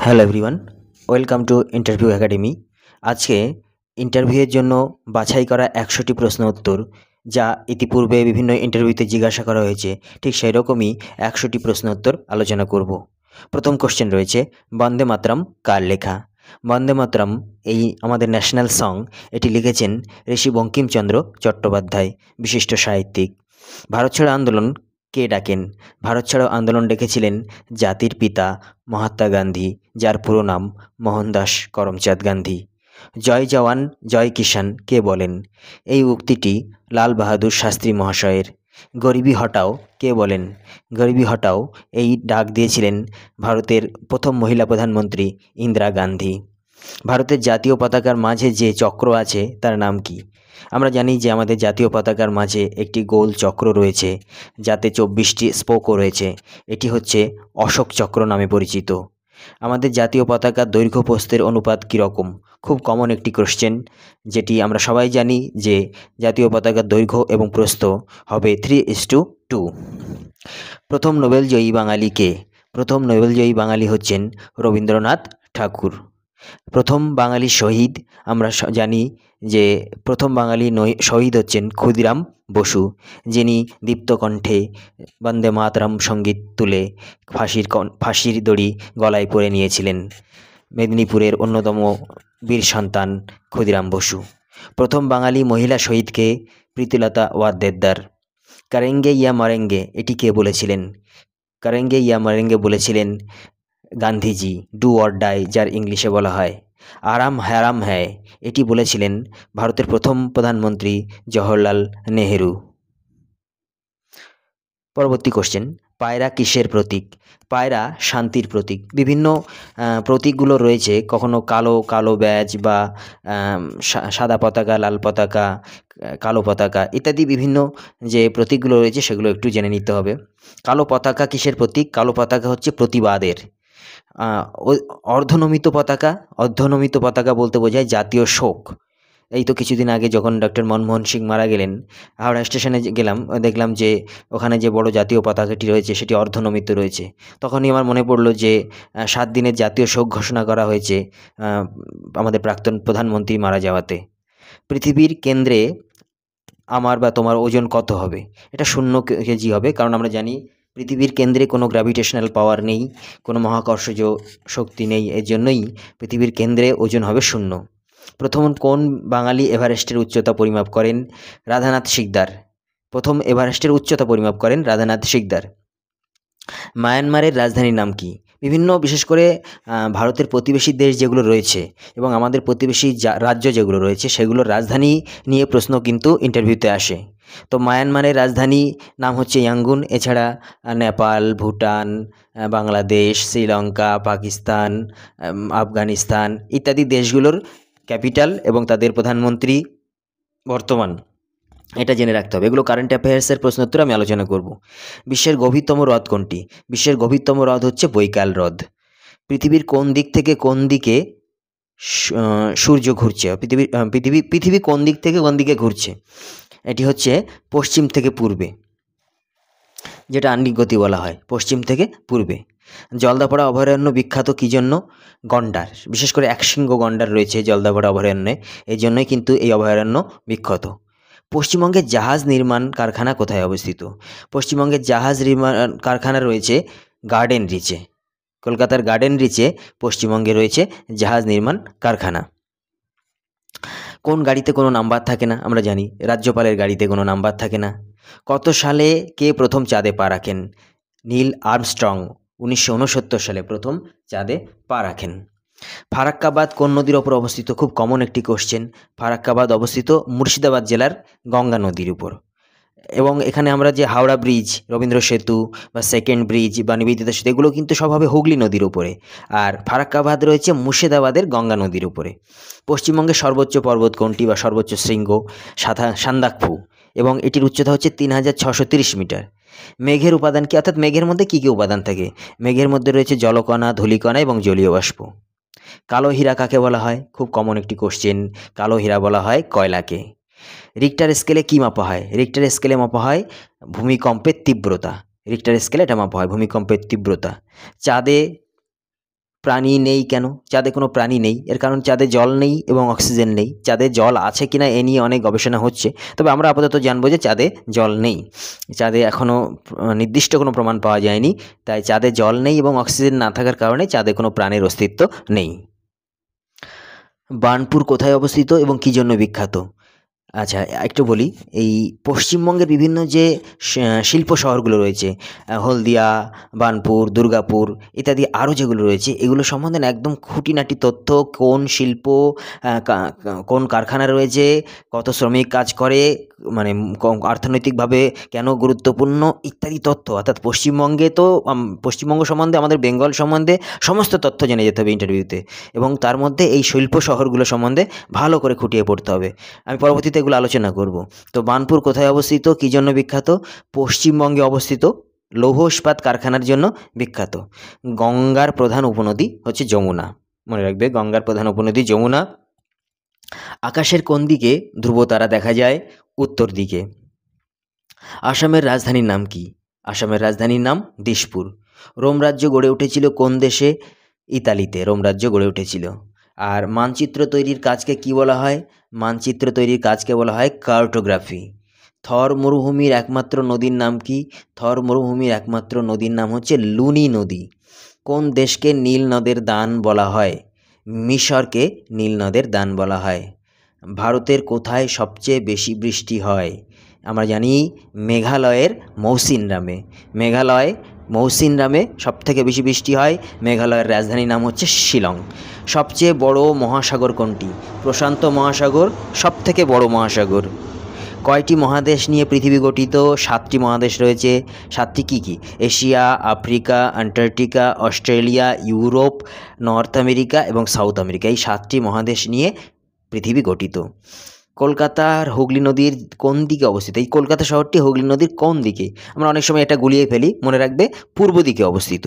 Hello everyone, welcome to interview academy. আজকে ইন্টারভিউয়ের জন্য বাছাই করা 100টি প্রশ্ন উত্তর, যা ইতিপূর্বে বিভিন্ন ইন্টারভিউতে জিজ্ঞাসা করা হয়েছে, ঠিক সেই রকমই 100টি প্রশ্ন উত্তর আলোচনা করব। প্রথম কোশ্চেন রয়েছে, বন্দে মাতরম কার লেখা? বন্দে মাতরম এই আমাদের ন্যাশনাল সং, এটি লিখেছেন ঋষি বঙ্কিমচন্দ্র চট্টোপাধ্যায়, বিশিষ্ট সাহিত্যিক। ভারত ছাড়ো আন্দোলন কে ডাকেন? ভারত ছাড়ো আন্দোলন ডেকেছিলেন জাতির পিতা মহাত্মা গান্ধী, যার পুরো নাম মোহনদাস করমচাঁদ গান্ধী। জয় জওয়ান জয় কিষাণ কে বলেন? এই উক্তিটি লাল বাহাদুর শাস্ত্রী মহাশয়ের। গরিবি হটাও কে বলেন? গরিবি হটাও এই ডাক দিয়েছিলেন ভারতের প্রথম মহিলা প্রধানমন্ত্রী ইন্দিরা গান্ধী। ভারতের জাতীয় পতাকার মাঝে যে চক্র আছে তার নাম কি? আমরা জানি যে আমাদের জাতীয় পতাকার মাঝে একটি গোল চক্র রয়েছে, যাতে 24টি স্পোকও রয়েছে। এটি হচ্ছে অশোক চক্র নামে পরিচিত। আমাদের জাতীয় পতাকার দৈর্ঘ্য প্রস্থের অনুপাত কীরকম? খুব কমন একটি কোশ্চেন, যেটি আমরা সবাই জানি যে জাতীয় পতাকার দৈর্ঘ্য এবং প্রস্থ হবে 3:2। প্রথম নোবেলজয়ী বাঙালি কে? প্রথম নোবেলজয়ী বাঙালি হচ্ছেন রবীন্দ্রনাথ ঠাকুর। প্রথম বাঙালি শহীদ আমরা জানি যে প্রথম বাঙালি শহীদ হচ্ছেন ক্ষুদিরাম বসু, যিনি দীপ্তকণ্ঠে বন্দে মাতরম সঙ্গীত তুলে ফাঁসির দড়ি গলায় পরে নিয়েছিলেন। মেদিনীপুরের অন্যতম বীর সন্তান ক্ষুদিরাম বসু। প্রথম বাঙালি মহিলা শহীদকে? প্রীতিলতা ওয়াদ্দেদার। করেঙ্গে ইয়া মরেঙ্গে এটি কে বলেছিলেন? করেঙ্গে ইয়া মরেঙ্গে বলেছিলেন গান্ধীজি। ডু অর ডাই যার ইংলিশে বলা হয়। আরাম হারাম হ্যায় এটি বলেছিলেন ভারতের প্রথম প্রধানমন্ত্রী জওহরলাল নেহেরু। পরবর্তী কোশ্চেন, পায়রা কিসের প্রতীক? পায়রা শান্তির প্রতীক। বিভিন্ন প্রতীকগুলো রয়েছে, কখনো কালো কালো ব্যাজ বা সাদা পতাকা, লাল পতাকা, কালো পতাকা ইত্যাদি বিভিন্ন যে প্রতীকগুলো রয়েছে সেগুলো একটু জেনে নিতে হবে। কালো পতাকা কিসের প্রতীক? কালো পতাকা হচ্ছে প্রতিবাদের। অর্ধনমিত পতাকা বলতে বোঝায় জাতীয় শোক। এই তো কিছুদিন আগে যখন ডক্টর মনমোহন সিং মারা গেলেন, হাওড়া স্টেশনে গেলাম, দেখলাম যে ওখানে যে বড় জাতীয় পতাকাটি রয়েছে সেটি অর্ধনমিত রয়েছে। তখনই আমার মনে পড়লো যে 7 দিনের জাতীয় শোক ঘোষণা করা হয়েছে আমাদের প্রাক্তন প্রধানমন্ত্রী মারা যাওয়াতে। পৃথিবীর কেন্দ্রে আমার বা তোমার ওজন কত হবে? এটা 0 কেজি হবে, কারণ আমরা জানি পৃথিবীর কেন্দ্রে কোনো গ্র্যাভিটেশনাল পাওয়ার নেই, কোনো মহাকর্ষজ শক্তি নেই। এর জন্যই পৃথিবীর কেন্দ্রে ওজন হবে 0। প্রথম কোন বাঙালি এভারেস্টের উচ্চতা পরিমাপ করেন? রাধানাথ সিকদার। প্রথম এভারেস্টের উচ্চতা পরিমাপ করেন রাধানাথ সিকদার। মায়ানমারের রাজধানীর নাম কি? বিভিন্ন বিশেষ করে ভারতের প্রতিবেশী দেশ যেগুলো রয়েছে এবং আমাদের প্রতিবেশী রাজ্য যেগুলো রয়েছে সেগুলোর রাজধানী নিয়ে প্রশ্ন কিন্তু ইন্টারভিউতে আসে। তো মায়ানমারের রাজধানী নাম হচ্ছে ইয়াঙ্গুন। এছাড়া নেপাল, ভুটান, বাংলাদেশ, শ্রীলঙ্কা, পাকিস্তান, আফগানিস্তান ইত্যাদি দেশগুলোর ক্যাপিটাল এবং তাদের প্রধানমন্ত্রী বর্তমান, এটা জেনে রাখতে হবে। এগুলো কারেন্ট অ্যাফেয়ার্সের প্রশ্ন উত্তর আমি আলোচনা করব। বিশ্বের গভীরতম হ্রদ কোনটি? বিশ্বের গভীরতম হ্রদ হচ্ছে বৈকাল হ্রদ। পৃথিবীর কোন দিক থেকে কোন দিকে সূর্য ঘুরছে? পৃথিবী কোন দিক থেকে কোন দিকে ঘুরছে? এটি হচ্ছে পশ্চিম থেকে পূর্বে, যেটা আহ্নিক গতি বলা হয়, পশ্চিম থেকে পূর্বে। জলদাপাড়া অভয়ারণ্য বিখ্যাত কী জন্য? গন্ডার, বিশেষ করে একশৃঙ্গ গন্ডার রয়েছে জলদাপাড়া অভয়ারণ্যে, এই জন্যই কিন্তু এই অভয়ারণ্য বিখ্যাত। পশ্চিমবঙ্গের জাহাজ নির্মাণ কারখানা কোথায় অবস্থিত? পশ্চিমবঙ্গের জাহাজ নির্মাণ কারখানা রয়েছে গার্ডেন রিচে। কলকাতার গার্ডেন রিচে পশ্চিমবঙ্গে রয়েছে জাহাজ নির্মাণ কারখানা। কোন গাড়িতে কোনো নাম্বার থাকে না? আমরা জানি রাজ্যপালের গাড়িতে কোনো নাম্বার থাকে না। কত সালে কে প্রথম চাঁদে পা রাখেন? নীল আর্মস্ট্রং 1969 সালে প্রথম চাঁদে পা রাখেন। ফারাক্কাবাদ কোন নদীর ওপর অবস্থিত? খুব কমন একটি কোশ্চেন। ফারাক্কাবাদ অবস্থিত মুর্শিদাবাদ জেলার গঙ্গা নদীর উপর। এবং এখানে আমরা যে হাওড়া ব্রিজ, রবীন্দ্র সেতু বা সেকেন্ড ব্রিজ বা নিবেদিতা সেতু, এগুলো কিন্তু সব হবে হুগলি নদীর উপরে, আর ফারাক্কাবাদ রয়েছে মুর্শিদাবাদের গঙ্গা নদীর উপরে। পশ্চিমবঙ্গের সর্বোচ্চ পর্বত কোনটি বা সর্বোচ্চ শৃঙ্গ? সান্দাকফু, এবং এটির উচ্চতা হচ্ছে 3630 মিটার। মেঘের উপাদান কি, অর্থাৎ মেঘের মধ্যে কী কী উপাদান থাকে? মেঘের মধ্যে রয়েছে জলকণা, ধূলিকণা এবং জলীয় বাষ্প। কালো হীরা কাকে বলা হয়? খুব কমন একটি কোশ্চেন। কালো হীরা বলা হয় কয়লাকে। রিক্টার স্কেলে কী মাপা হয়? রিক্টার স্কেলে মাপা হয় ভূমিকম্পের তীব্রতা। রিক্টার স্কেলে এটা মাপা হয় ভূমিকম্পের তীব্রতা। চাঁদে প্রাণী নেই কেন? চাঁদে কোনো প্রাণী নেই, এর কারণ চাঁদে জল নেই এবং অক্সিজেন নেই। চাঁদে জল আছে কিনা এ নিয়ে অনেক গবেষণা হচ্ছে, তবে আমরা আপাতত জানবো যে চাঁদে জল নেই। চাঁদে এখনও নির্দিষ্ট কোনো প্রমাণ পাওয়া যায়নি, তাই চাঁদে জল নেই এবং অক্সিজেন না থাকার কারণে চাঁদে কোনো প্রাণের অস্তিত্ব নেই। বার্নপুর কোথায় অবস্থিত এবং কী জন্য বিখ্যাত? আচ্ছা, একটু বলি। এই পশ্চিমবঙ্গের বিভিন্ন যে শিল্প শহরগুলো রয়েছে, হলদিয়া, বার্নপুর, দুর্গাপুর ইত্যাদি আরও যেগুলো রয়েছে, এগুলো সম্বন্ধে না একদম খুঁটিনাটি তথ্য, কোন শিল্প, কোন কারখানা রয়েছে, কত শ্রমিক কাজ করে, মানে অর্থনৈতিকভাবে কেন গুরুত্বপূর্ণ ইত্যাদি তথ্য। অর্থাৎ পশ্চিমবঙ্গে তো পশ্চিমবঙ্গ সম্বন্ধে, আমাদের বেঙ্গল সম্বন্ধে সমস্ত তথ্য জেনে যেতে হবে ইন্টারভিউতে, এবং তার মধ্যে এই শিল্প শহরগুলো সম্বন্ধে ভালো করে খুঁটিয়ে পড়তে হবে। আমি পরবর্তীতে এগুলো আলোচনা করব। তো বার্নপুর কোথায় অবস্থিত, কী জন্য বিখ্যাত? পশ্চিমবঙ্গে অবস্থিত, লৌহ ইস্পাত কারখানার জন্য বিখ্যাত। গঙ্গার প্রধান উপনদী হচ্ছে যমুনা, মনে রাখবে, গঙ্গার প্রধান উপনদী যমুনা। আকাশের কোন দিকে ধ্রুবতারা দেখা যায়? উত্তর দিকে। আসামের রাজধানীর নাম কি? আসামের রাজধানীর নাম দিশপুর। রোম রাজ্য গড়ে উঠেছিল কোন দেশে? ইতালিতে রোম রাজ্য গড়ে উঠেছিল। আর মানচিত্র তৈরির কাজকে কি বলা হয়? মানচিত্র তৈরির কাজকে বলা হয় কার্টোগ্রাফি। থর মরুভূমির একমাত্র নদীর নাম কি? থর মরুভূমির একমাত্র নদীর নাম হচ্ছে লুনি নদী। কোন দেশকে নীল নদের দান বলা হয়? মিশরকে নীল নদের দান বলা হয়। ভারতের কোথায় সবচেয়ে বেশি বৃষ্টি হয়? আমরা জানি মেঘালয়ের মৌসিনরামে। মেঘালয় মৌসিনরামে সবথেকে বেশি বৃষ্টি হয়। মেঘালয়ের রাজধানীর নাম হচ্ছে শিলং। সবচেয়ে বড় মহাসাগর কোনটি? প্রশান্ত মহাসাগর সবথেকে বড় মহাসাগর। কয়টি মহাদেশ নিয়ে পৃথিবী গঠিত? 7টি মহাদেশ রয়েছে। 7টি কী কী? Asia, Africa, Antarctica, Australia, Europe, North America এবং সাউথ আমেরিকা। এই 7টি মহাদেশ নিয়ে পৃথিবী গঠিত। কলকাতার হুগলি নদীর কোন দিকে অবস্থিত? এই কলকাতা শহরটি হুগলি নদীর কোন দিকে? আমরা অনেক সময় এটা গুলিয়ে ফেলি, মনে রাখবে পূর্ব দিকে অবস্থিত।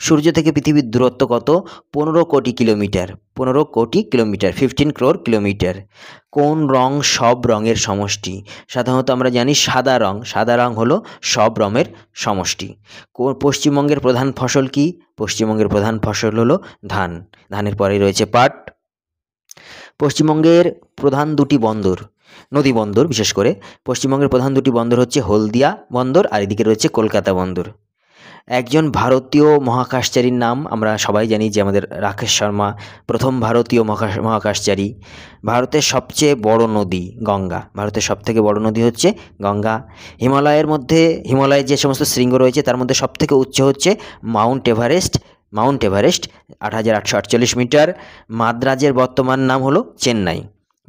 সূর্য থেকে পৃথিবীর দূরত্ব কত? 15 কোটি কিলোমিটার। 15 কোটি কিলোমিটার, 15 crore কিলোমিটার। কোন রং সব রঙের সমষ্টি? সাধারণত আমরা জানি সাদা রং। সাদা রং হলো সব রঙের সমষ্টি। পশ্চিমবঙ্গের প্রধান ফসল কি? পশ্চিমবঙ্গের প্রধান ফসল হলো ধান। ধানের পরেই রয়েছে পাট। পশ্চিমবঙ্গের প্রধান দুটি বন্দর, নদী বন্দর বিশেষ করে, পশ্চিমবঙ্গের প্রধান দুটি বন্দর হচ্ছে হলদিয়া বন্দর আর এদিকে রয়েছে কলকাতা বন্দর। একজন ভারতীয় মহাকাশচারীর নাম আমরা সবাই জানি যে আমাদের রাকেশ শর্মা, প্রথম ভারতীয় মহাকাশচারী। ভারতের সবচেয়ে বড় নদী গঙ্গা। ভারতের সবথেকে বড় নদী হচ্ছে গঙ্গা। হিমালয়ের মধ্যে, হিমালয়ের যে সমস্ত শৃঙ্গ রয়েছে তার মধ্যে সবথেকে উচ্চ হচ্ছে Mount Everest. Mount Everest 8,848 metre. মাদ্রাজের বর্তমান নাম হলো চেন্নাই।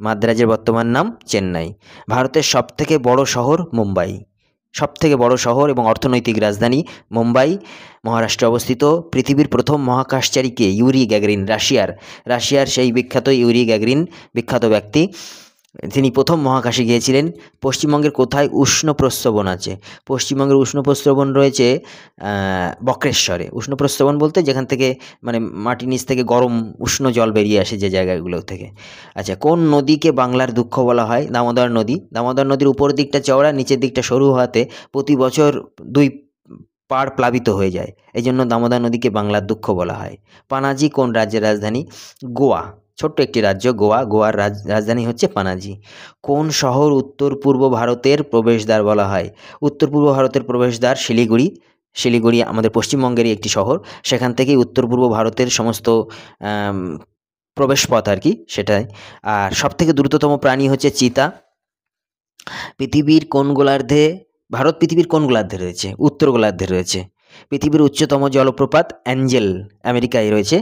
মাদ্রাজের বর্তমান নাম চেন্নাই। ভারতের সবথেকে বড় শহর মুম্বাই। সবথেকে বড় শহর এবং অর্থনৈতিক রাজধানী মুম্বাই, মহারাষ্ট্রে অবস্থিত। পৃথিবীর প্রথম মহাকাশচারীকে? Yuri Gagarin. রাশিয়ার সেই বিখ্যাত ইউরি গ্যাগরিন, বিখ্যাত ব্যক্তি, তিনি প্রথম মহাকাশে গিয়েছিলেন। পশ্চিমবঙ্গের কোথায় উষ্ণ প্রস্রবণ আছে? পশ্চিমবঙ্গের উষ্ণ প্রস্রবণ রয়েছে বক্রেশ্বরে। উষ্ণ প্রস্রবণ বলতে যেখান থেকে মানে মাটির নিচ থেকে গরম উষ্ণ জল বেরিয়ে আসে যে জায়গাগুলো থেকে। আচ্ছা, কোন নদীকে বাংলার দুঃখ বলা হয়? দামোদর নদী। দামোদর নদীর উপর দিকটা চওড়া, নিচের দিকটা সরু হওয়াতে প্রতি বছর 2 পাড় প্লাবিত হয়ে যায়, এই জন্য দামোদর নদীকে বাংলার দুঃখ বলা হয়। পানাজি কোন রাজ্যের রাজধানী? গোয়া। ছোট্ট একটি রাজ্য গোয়া। গোয়ার রাজধানী হচ্ছে পানাজি। কোন শহর উত্তর পূর্ব ভারতের প্রবেশদ্বার বলা হয়? উত্তর পূর্ব ভারতের প্রবেশদ্বার শিলিগুড়ি। শিলিগুড়ি আমাদের পশ্চিমবঙ্গেরই একটি শহর, সেখান থেকেই উত্তর পূর্ব ভারতের সমস্ত প্রবেশপথ আর কি, সেটাই। আর সবথেকে দ্রুততম প্রাণী হচ্ছে চিতা। পৃথিবীর কোন গোলার্ধে, ভারত পৃথিবীর কোন গোলার্ধে রয়েছে? উত্তর গোলার্ধে রয়েছে। পৃথিবীর উচ্চতম জলপ্রপাত অ্যাঞ্জেল, আমেরিকায় রয়েছে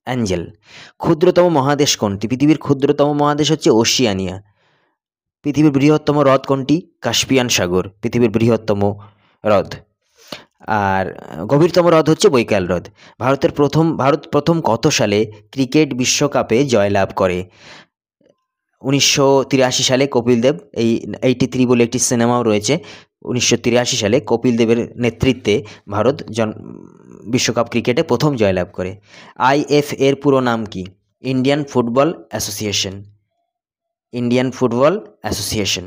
অ্যাঞ্জেল। ক্ষুদ্রতম মহাদেশ কোনটি? পৃথিবীর ক্ষুদ্রতম মহাদেশ হচ্ছে ওশিয়ানিয়া। পৃথিবীর বৃহত্তম হ্রদ কোনটি? কাস্পিয়ান সাগর পৃথিবীর বৃহত্তম হ্রদ। আর গভীরতম হ্রদ হচ্ছে বৈকাল হ্রদ। ভারত প্রথম কত সালে ক্রিকেট বিশ্বকাপে জয়লাভ করে? 1983 সালে কপিল দেব। এই 83 বলে একটি সিনেমাও রয়েছে। 1983 সালে কপিল দেবের নেতৃত্বে ভারত বিশ্বকাপ ক্রিকেটে প্রথম জয়লাভ করে। IF এর পুরো নাম কি? Indian Football Association. Indian Football Association.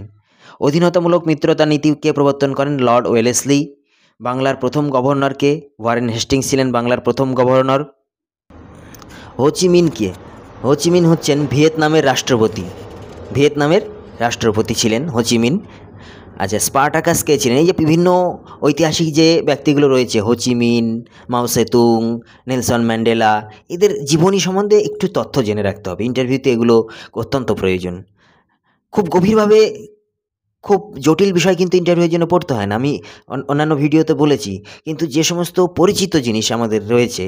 অধীনতামূলক মিত্রতা নীতিকে প্রবর্তন করেন লর্ড ওয়েলেসলি। বাংলার প্রথম গভর্নর কে? ওয়ারেন হেস্টিংস ছিলেন বাংলার প্রথম গভর্নর। হোচিমিন কে? হোচিমিন হচ্ছেন ভিয়েতনামের রাষ্ট্রপতি। ভিয়েতনামের রাষ্ট্রপতি ছিলেন হোচিমিন। আচ্ছা, স্পার্টাকাস কে ছিলেন? এই যে বিভিন্ন ঐতিহাসিক যে ব্যক্তিগুলো রয়েছে, হোচিমিন, মাও সেতুং, নেলসন ম্যান্ডেলা, এদের জীবনী সম্বন্ধে একটু তথ্য জেনে রাখতে হবে। ইন্টারভিউতে এগুলো অত্যন্ত প্রয়োজন। খুব গভীরভাবে খুব জটিল বিষয় কিন্তু ইন্টারভিউয়ের জন্য পড়তে হয় না, আমি অন্যান্য ভিডিওতে বলেছি। কিন্তু যে সমস্ত পরিচিত জিনিস আমাদের রয়েছে,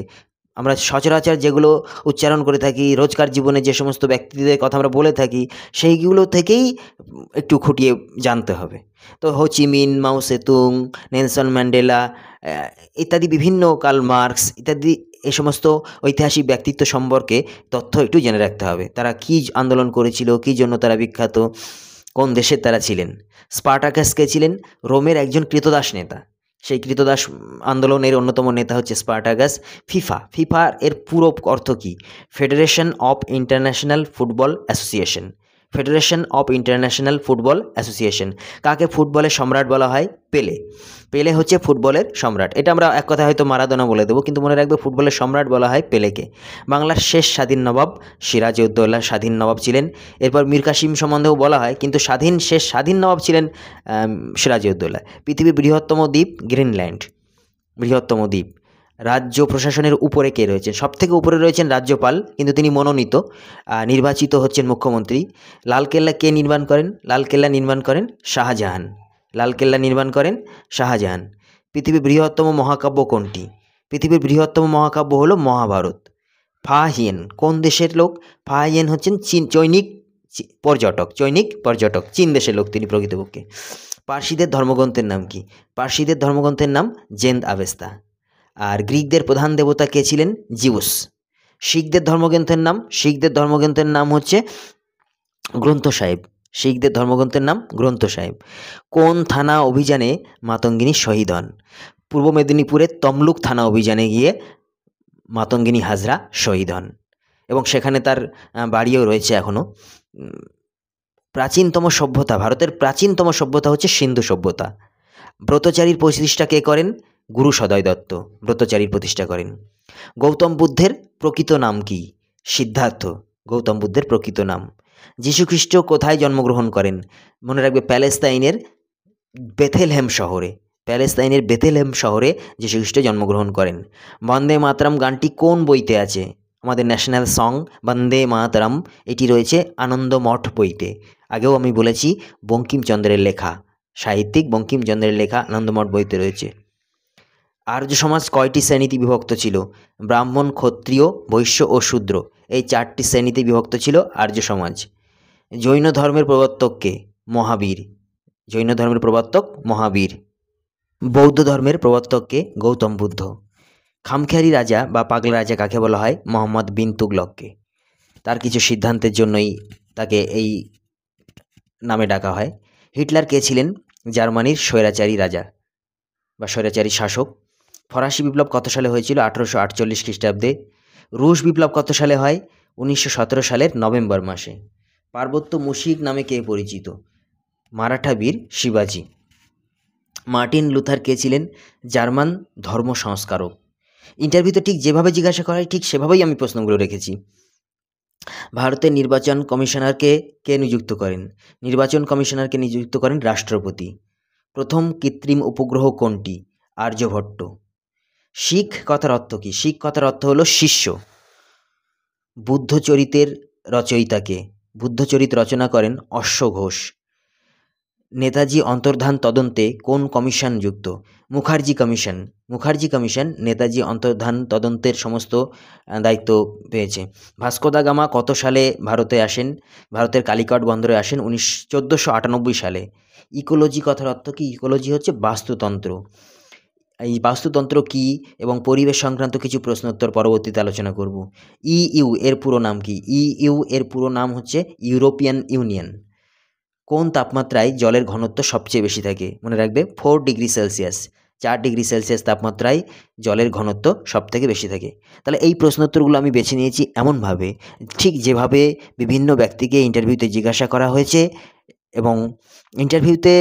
আমরা সচরাচর যেগুলো উচ্চারণ করে থাকি, রোজকার জীবনে যে সমস্ত ব্যক্তিদের কথা আমরা বলে থাকি, সেইগুলো থেকেই একটু খুঁটিয়ে জানতে হবে। তো হোচিমিন, মাও সেতুং, নেলসন ম্যান্ডেলা ইত্যাদি, বিভিন্ন কার্ল মার্কস ইত্যাদি, এই সমস্ত ঐতিহাসিক ব্যক্তিত্ব সম্পর্কে তথ্য একটু জেনে রাখতে হবে। তারা কী আন্দোলন করেছিল, কী জন্য তারা বিখ্যাত, কোন দেশের তারা ছিলেন। স্পার্টাকাস কে ছিলেন? রোমের একজন ক্রীতদাস নেতা। সেই ক্রীতদাস আন্দোলনের অন্যতম নেতা হচ্ছে স্পার্টাকাস। ফিফা এর পুরো অর্থ কী? Federation of International Football Association. Federation of International Football Association. কাকে ফুটবলের সম্রাট বলা হয়? পেলে। পেলে হচ্ছে ফুটবলের সম্রাট। এটা আমরা এক কথায় হয়তো মারাদোনা বলে দেবো, কিন্তু মনে রাখবে ফুটবলের সম্রাট বলা হয় পেলেকে। বাংলার শেষ স্বাধীন নবাব সিরাজউদ্দৌলা স্বাধীন নবাব ছিলেন। এরপর মীর কাসিম সম্বন্ধেও বলা হয়, কিন্তু শেষ স্বাধীন নবাব ছিলেন সিরাজউদ্দৌলা। পৃথিবীর বৃহত্তম দ্বীপ গ্রিনল্যান্ড, বৃহত্তম দ্বীপ। রাজ্য প্রশাসনের উপরে কে রয়েছেন? সবথেকে উপরে রয়েছেন রাজ্যপাল, কিন্তু তিনি মনোনীত, নির্বাচিত হচ্ছেন মুখ্যমন্ত্রী। লালকেল্লা কে নির্মাণ করেন? লালকেল্লা নির্মাণ করেন শাহজাহান। লালকেল্লা নির্মাণ করেন শাহজাহান। পৃথিবীর বৃহত্তম মহাকাব্য কোনটি? পৃথিবীর বৃহত্তম মহাকাব্য হলো মহাভারত। ফাহিয়েন কোন দেশের লোক? ফাহিয়েন হচ্ছেন চৈনিক পর্যটক, চীন দেশের লোক তিনি প্রকৃতপক্ষে। পার্সিদের ধর্মগ্রন্থের নাম কি? পার্সিদের ধর্মগ্রন্থের নাম জেন্দ আভেস্তা। আর গ্রিকদের প্রধান দেবতা কে ছিলেন? জিউস। শিখদের ধর্মগ্রন্থের নাম হচ্ছে গ্রন্থ সাহেব। শিখদের ধর্মগ্রন্থের নাম গ্রন্থ সাহেব। কোন থানা অভিযানে মাতঙ্গিনী শহীদ হন? পূর্ব মেদিনীপুরের তমলুক থানা অভিযানে গিয়ে মাতঙ্গিনী হাজরা শহীদ হন, এবং সেখানে তার বাড়িও রয়েছে এখনও। প্রাচীনতম সভ্যতা, ভারতের প্রাচীনতম সভ্যতা হচ্ছে সিন্ধু সভ্যতা। ব্রতচারীর প্রতিষ্ঠা কে করেন? গুরু সদয় দত্ত ব্রতচারীর প্রতিষ্ঠা করেন। গৌতম বুদ্ধের প্রকৃত নাম কি? সিদ্ধার্থ। গৌতম বুদ্ধের প্রকৃত নাম। যীশুখ্রিস্ট কোথায় জন্মগ্রহণ করেন? মনে রাখবে প্যালেস্তাইনের বেথেলহেম শহরে যীশুখ্রিস্ট জন্মগ্রহণ করেন। বন্দে মাতরম গানটি কোন বইতে আছে? আমাদের ন্যাশনাল সং বন্দে মাতরম, এটি রয়েছে আনন্দমঠ বইতে। আগেও আমি বলেছি, বঙ্কিমচন্দ্রের লেখা, সাহিত্যিক বঙ্কিমচন্দ্রের লেখা আনন্দমঠ বইতে রয়েছে। আর্য সমাজ কয়টি শ্রেণীতে বিভক্ত ছিল? ব্রাহ্মণ, ক্ষত্রিয়, বৈশ্য ও শূদ্র, এই 4টি শ্রেণীতে বিভক্ত ছিল আর্য সমাজ। জৈন ধর্মের প্রবর্তক কে? মহাবীর। জৈন ধর্মের প্রবর্তক মহাবীর। বৌদ্ধ ধর্মের প্রবর্তক কে? গৌতম বুদ্ধ। খামখেয়ালি রাজা বা পাগলা রাজা কাকে বলা হয়? মোহাম্মদ বিন তুগলককে। তার কিছু সিদ্ধান্তের জন্যই তাকে এই নামে ডাকা হয়। হিটলার কে ছিলেন? জার্মানির স্বৈরাচারী রাজা বা স্বৈরাচারী শাসক। ফরাসি বিপ্লব কত সালে হয়েছিল? 1848 খ্রিস্টাব্দে। রুশ বিপ্লব কত সালে হয়? 1917 সালের নভেম্বর মাসে। পার্বত্য মুশিক নামে কে পরিচিত? মারাঠা বীর শিবাজি। মার্টিন লুথার কে ছিলেন? জার্মান ধর্ম সংস্কারক। ইন্টারভিউতে ঠিক যেভাবে জিজ্ঞাসা করা হয় ঠিক সেভাবেই আমি প্রশ্নগুলো রেখেছি। ভারতের নির্বাচন কমিশনারকে কে নিযুক্ত করেন? নির্বাচন কমিশনারকে নিযুক্ত করেন রাষ্ট্রপতি। প্রথম কৃত্রিম উপগ্রহ কোনটি? আর্যভট্ট। শিখ কথার অর্থ কী? শিখ কথার অর্থ হলো শিষ্য। বুদ্ধচরিতের রচয়িতাকে? বুদ্ধচরিত রচনা করেন অশ্ব ঘোষ। নেতাজি অন্তর্ধান তদন্তে কোন কমিশন যুক্ত? মুখার্জি কমিশন। মুখার্জি কমিশন নেতাজি অন্তর্ধান তদন্তের সমস্ত দায়িত্ব পেয়েছে। ভাস্কো দা গামা কত সালে ভারতে আসেন? ভারতের কালিকট বন্দরে আসেন 1498 সালে। ইকোলজি কথার অর্থ কী? ইকোলজি হচ্ছে বাস্তুতন্ত্র। এই বাস্তুতন্ত্র কী এবং পরিবেশ সংক্রান্ত কিছু প্রশ্নোত্তর পরবর্তীতে আলোচনা করব। ইইউ এর পুরো নাম কি? ইইউ এর পুরো নাম হচ্ছে ইউরোপিয়ান ইউনিয়ন। কোন তাপমাত্রায় জলের ঘনত্ব সবচেয়ে বেশি থাকে? মনে রাখবে 4 ডিগ্রি সেলসিয়াস। 4 ডিগ্রি সেলসিয়াস তাপমাত্রায় জলের ঘনত্ব সবথেকে বেশি থাকে। তাহলে এই প্রশ্নোত্তরগুলো আমি বেছে নিয়েছি এমনভাবে, ঠিক যেভাবে বিভিন্ন ব্যক্তিকে ইন্টারভিউতে জিজ্ঞাসা করা হয়েছে, এবং ইন্টারভিউতে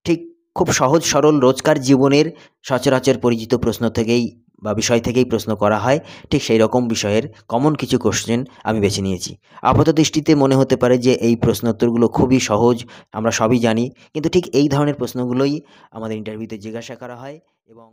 ঠিক খুব সহজ সরল রোজকার জীবনের সচরাচর পরিচিত প্রশ্ন থেকেই বা বিষয় থেকেই প্রশ্ন করা হয়, ঠিক সেই রকম বিষয়ের কমন কিছু কোশ্চেন আমি বেছে নিয়েছি। আপাতদৃষ্টিতে মনে হতে পারে যে এই প্রশ্নোত্তরগুলো খুবই সহজ, আমরা সবই জানি, কিন্তু ঠিক এই ধরনের প্রশ্নগুলোই আমাদের ইন্টারভিউতে জিজ্ঞাসা করা হয় এবং